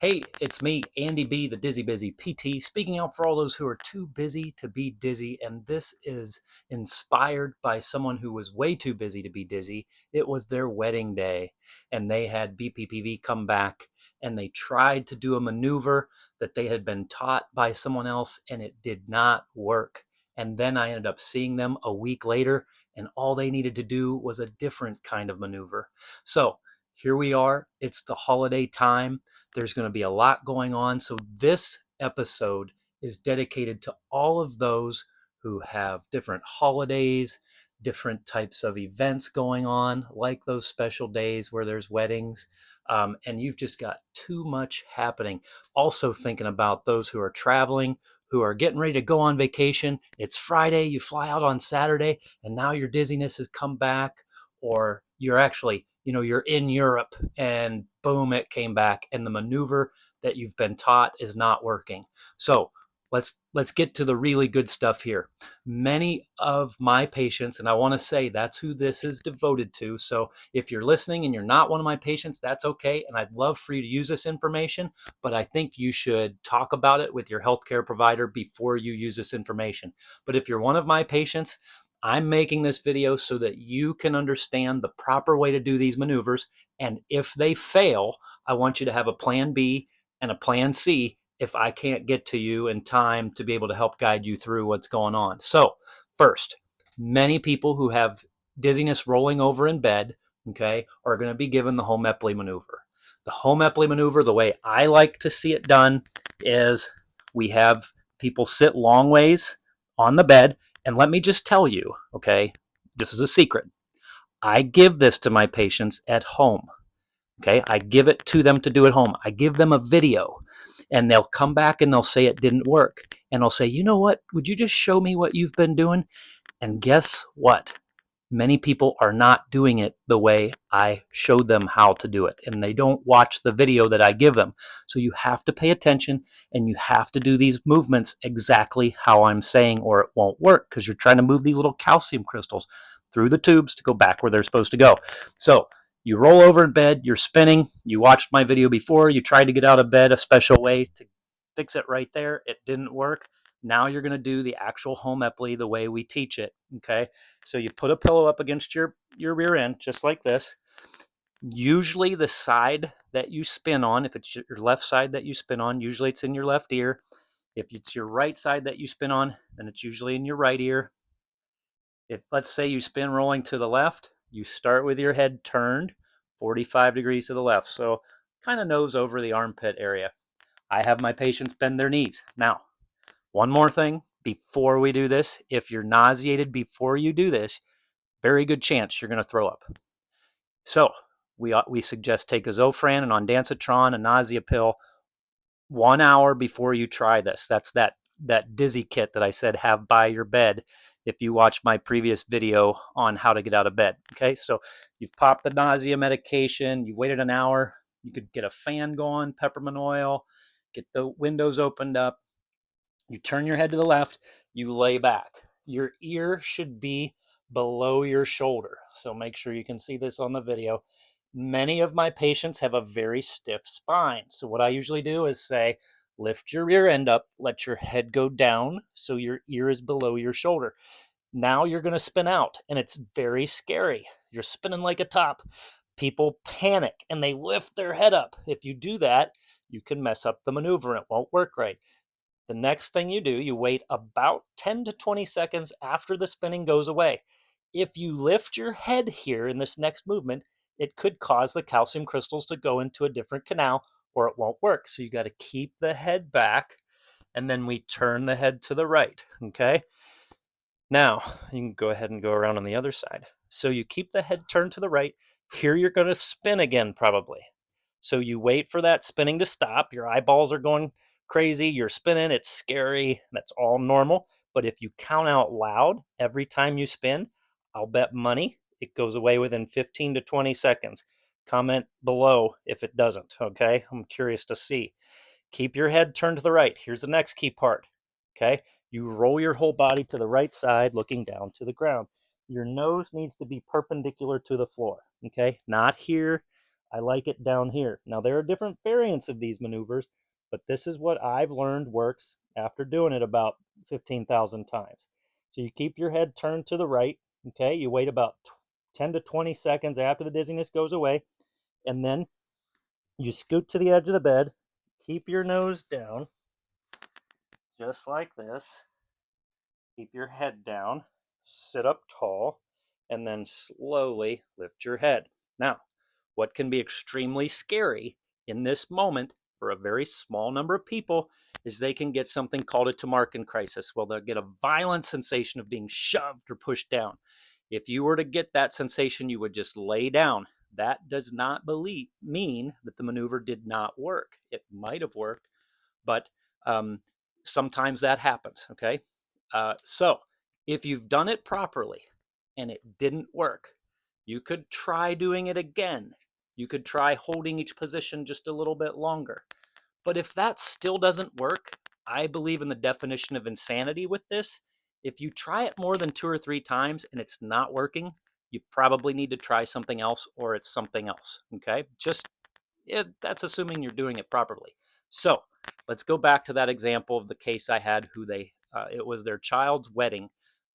Hey, it's me, Andy B, the Dizzy Busy PT, speaking out for all those who are too busy to be dizzy. And this is inspired by someone who was way too busy to be dizzy. It was their wedding day, and they had BPPV come back, and they tried to do a maneuver that they had been taught by someone else, and it did not work. And then I ended up seeing them a week later, and all they needed to do was a different kind of maneuver. So here we are. It's the holiday time. There's going to be a lot going on. So this episode is dedicated to all of those who have different holidays, different types of events going on, like those special days where there's weddings, and you've just got too much happening. Also thinking about those who are traveling, who are getting ready to go on vacation. It's Friday, you fly out on Saturday, and now your dizziness has come back, or you're actually, you're in Europe and boom, it came back, and the maneuver that you've been taught is not working. So let's get to the really good stuff here. Many of my patients, and I want to say that's who this is devoted to. So if you're listening and you're not one of my patients, that's okay. And I'd love for you to use this information, but I think you should talk about it with your healthcare provider before you use this information. But if you're one of my patients, I'm making this video so that you can understand the proper way to do these maneuvers. And if they fail, I want you to have a plan B and a plan C if I can't get to you in time to be able to help guide you through what's going on. So, first, many people who have dizziness rolling over in bed, okay, are going to be given the home Epley maneuver. The home Epley maneuver, the way I like to see it done, is we have people sit long ways on the bed. And let me just tell you, okay, this is a secret. I give this to my patients at home. Okay, I give it to them to do at home. I give them a video, and they'll come back and they'll say it didn't work. And I'll say, you know what? Would you just show me what you've been doing? And guess what? Many people are not doing it the way I showed them how to do it, and they don't watch the video that I give them. So you have to pay attention, and you have to do these movements exactly how I'm saying, or it won't work, because you're trying to move these little calcium crystals through the tubes to go back where they're supposed to go. So you roll over in bed, you're spinning. You watched my video before. You tried to get out of bed a special way to fix it right there. It didn't work. Now you're going to do the actual home Epley the way we teach it. Okay. So you put a pillow up against your rear end, just like this. Usually the side that you spin on, if it's your left side that you spin on, usually it's in your left ear. If it's your right side that you spin on, then it's usually in your right ear. If, let's say, you spin rolling to the left, you start with your head turned 45 degrees to the left. So kind of nose over the armpit area. I have my patients bend their knees. Now, one more thing before we do this. If you're nauseated before you do this, very good chance you're going to throw up. So we suggest take a Zofran and ondansetron, a nausea pill, 1 hour before you try this. That's that dizzy kit that I said have by your bed if you watched my previous video on how to get out of bed. Okay, so you've popped the nausea medication, you waited an hour, you could get a fan going, peppermint oil, get the windows opened up, you turn your head to the left, you lay back. Your ear should be below your shoulder. So make sure you can see this on the video. Many of my patients have a very stiff spine. So what I usually do is say, lift your rear end up, let your head go down so your ear is below your shoulder. Now you're going to spin out, and it's very scary. You're spinning like a top. People panic and they lift their head up. If you do that, you can mess up the maneuver and it won't work right. The next thing you do, you wait about 10 to 20 seconds after the spinning goes away. If you lift your head here in this next movement, it could cause the calcium crystals to go into a different canal, or it won't work. So you got to keep the head back, and then we turn the head to the right. Okay. Now you can go ahead and go around on the other side. So you keep the head turned to the right. Here you're going to spin again, probably. So you wait for that spinning to stop. Your eyeballs are going crazy. You're spinning. It's scary. That's all normal. But if you count out loud every time you spin, I'll bet money it goes away within 15 to 20 seconds. Comment below if it doesn't. Okay. I'm curious to see. Keep your head turned to the right. Here's the next key part. Okay. You roll your whole body to the right side, looking down to the ground. Your nose needs to be perpendicular to the floor. Okay. Not here. I like it down here. Now, there are different variants of these maneuvers, but this is what I've learned works after doing it about 15,000 times. So you keep your head turned to the right, okay? You wait about 10 to 20 seconds after the dizziness goes away, and then you scoot to the edge of the bed, keep your nose down, just like this. Keep your head down, sit up tall, and then slowly lift your head. Now, what can be extremely scary in this moment for a very small number of people is they can get something called a Tamarkin crisis. Well, they'll get a violent sensation of being shoved or pushed down. If you were to get that sensation, you would just lay down. That does not mean that the maneuver did not work. It might have worked, but sometimes that happens, okay? So if you've done it properly and it didn't work, you could try doing it again. You could try holding each position just a little bit longer. But if that still doesn't work, I believe in the definition of insanity with this. If you try it more than 2 or 3 times and it's not working, you probably need to try something else, or it's something else, okay? That's assuming you're doing it properly. So let's go back to that example of the case I had it was their child's wedding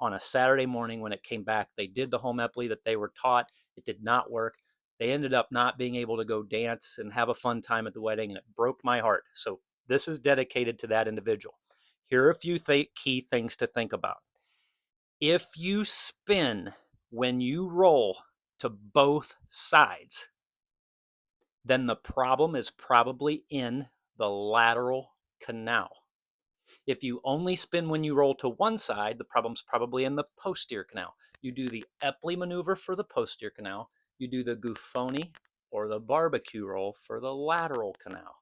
on a Saturday morning. When it came back, they did the home Epley that they were taught. It did not work. They ended up not being able to go dance and have a fun time at the wedding, and it broke my heart. So this is dedicated to that individual. Here are a few key things to think about. If you spin when you roll to both sides, then the problem is probably in the lateral canal. If you only spin when you roll to one side, the problem's probably in the posterior canal. You do the Epley maneuver for the posterior canal. You do the Gufoni or the barbecue roll for the lateral canal.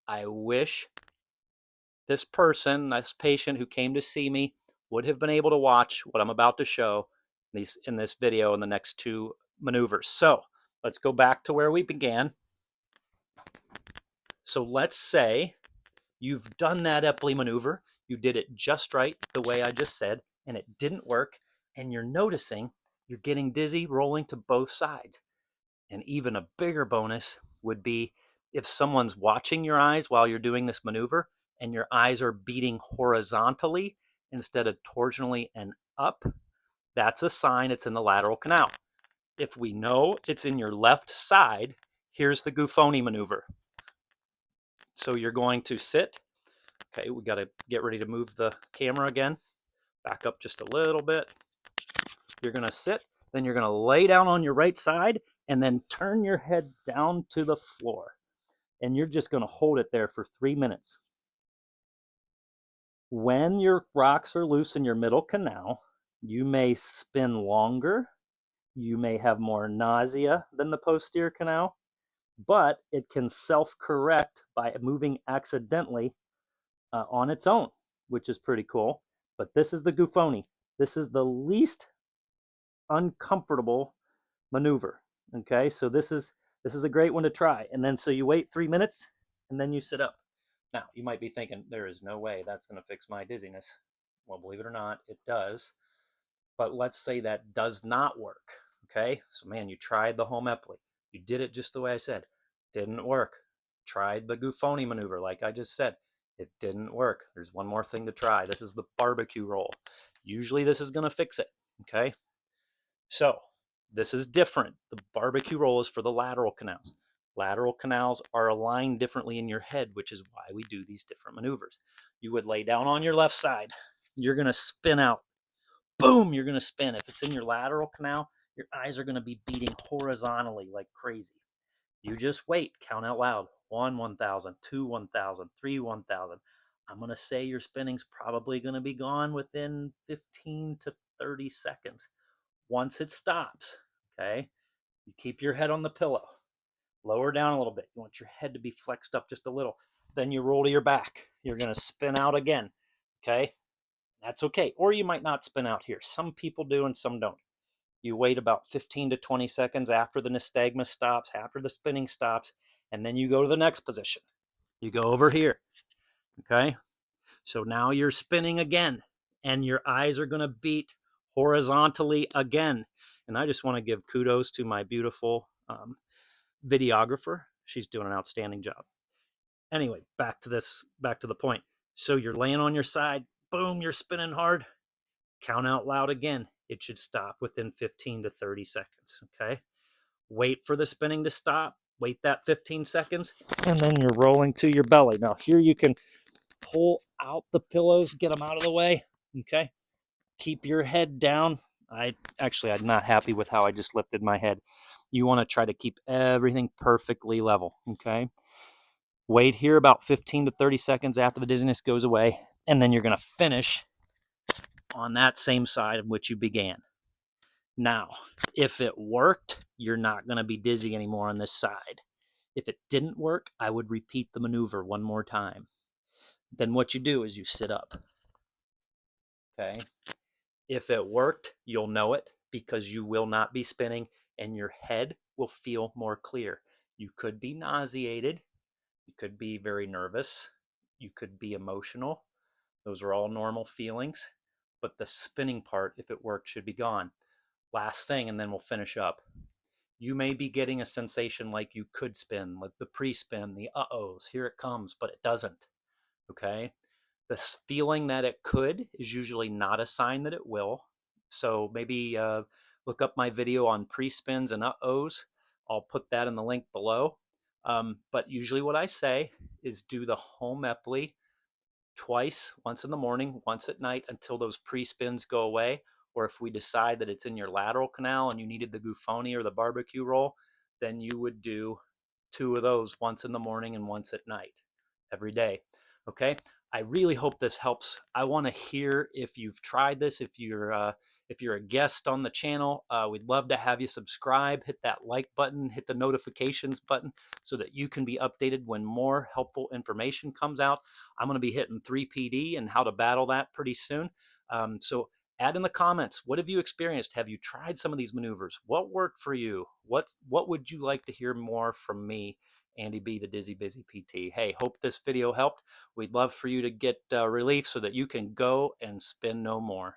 I wish this patient who came to see me, would have been able to watch what I'm about to show in this video in the next 2 maneuvers. So let's go back to where we began. So let's say you've done that Epley maneuver. You did it just right, the way I just said, and it didn't work. And you're noticing you're getting dizzy rolling to both sides. And even a bigger bonus would be if someone's watching your eyes while you're doing this maneuver and your eyes are beating horizontally instead of torsionally and up, that's a sign it's in the lateral canal. If we know it's in your left side, here's the Gufoni maneuver. So you're going to sit. Okay, we got to get ready to move the camera again. Back up just a little bit. You're going to sit, then you're going to lay down on your right side, and then turn your head down to the floor. And you're just going to hold it there for 3 minutes. When your rocks are loose in your middle canal, you may spin longer. You may have more nausea than the posterior canal, but it can self-correct by moving accidentally on its own, which is pretty cool. But this is the Gufoni. This is the least uncomfortable maneuver. Okay, so this is a great one to try. And then so you wait 3 minutes and then you sit up. Now you might be thinking, there is no way that's going to fix my dizziness. Well, believe it or not, it does. But let's say that does not work. Okay, so man, you tried the home Epley. You did it just the way I said. Didn't work. Tried the Gufoni maneuver like I just said. It didn't work. There's one more thing to try. This is the barbecue roll. Usually this is going to fix it. Okay, so this is different. The barbecue roll is for the lateral canals. Lateral canals are aligned differently in your head, which is why we do these different maneuvers. You would lay down on your left side. You're going to spin out. Boom, you're going to spin. If it's in your lateral canal, your eyes are going to be beating horizontally like crazy. You just wait. Count out loud. 1, 1,000, 2, 1,000, 3, 1,000. I'm going to say your spinning's probably going to be gone within 15 to 30 seconds. Once it stops, okay, you keep your head on the pillow. Lower down a little bit. You want your head to be flexed up just a little. Then you roll to your back. You're going to spin out again, okay? That's okay. Or you might not spin out here. Some people do and some don't. You wait about 15 to 20 seconds after the nystagmus stops, after the spinning stops, and then you go to the next position. You go over here, okay? So now you're spinning again, and your eyes are going to beat horizontally again. And I just want to give kudos to my beautiful videographer. She's doing an outstanding job. Anyway, back to the point. So you're laying on your side, boom, you're spinning hard. Count out loud again. It should stop within 15 to 30 seconds, okay? Wait for the spinning to stop. Wait that 15 seconds, and then you're rolling to your belly. Now, here you can pull out the pillows, get them out of the way, okay? Keep your head down. I'm not happy with how I just lifted my head. You want to try to keep everything perfectly level, okay? Wait here about 15 to 30 seconds after the dizziness goes away, and then you're going to finish on that same side of which you began. Now, if it worked, you're not going to be dizzy anymore on this side. If it didn't work, I would repeat the maneuver one more time. Then what you do is you sit up. Okay? If it worked, you'll know it because you will not be spinning and your head will feel more clear. You could be nauseated. You could be very nervous. You could be emotional. Those are all normal feelings. But the spinning part, if it worked, should be gone. Last thing, and then we'll finish up. You may be getting a sensation like you could spin, like the pre-spin, the uh-ohs, here it comes, but it doesn't, okay? The feeling that it could is usually not a sign that it will. So maybe look up my video on pre-spins and uh-ohs. I'll put that in the link below. But usually what I say is do the home Epley twice, once in the morning, once at night, until those pre-spins go away. Or if we decide that it's in your lateral canal and you needed the Gufoni or the barbecue roll, then you would do 2 of those, once in the morning and once at night, every day. Okay. I really hope this helps. I want to hear if you've tried this. If you're a guest on the channel, we'd love to have you subscribe, hit that like button, hit the notifications button so that you can be updated when more helpful information comes out. I'm going to be hitting 3PD and how to battle that pretty soon. So add in the comments, what have you experienced? Have you tried some of these maneuvers? What worked for you? What would you like to hear more from me, Andy B, the Dizzy Busy PT? Hey, hope this video helped. We'd love for you to get relief so that you can go and spin no more.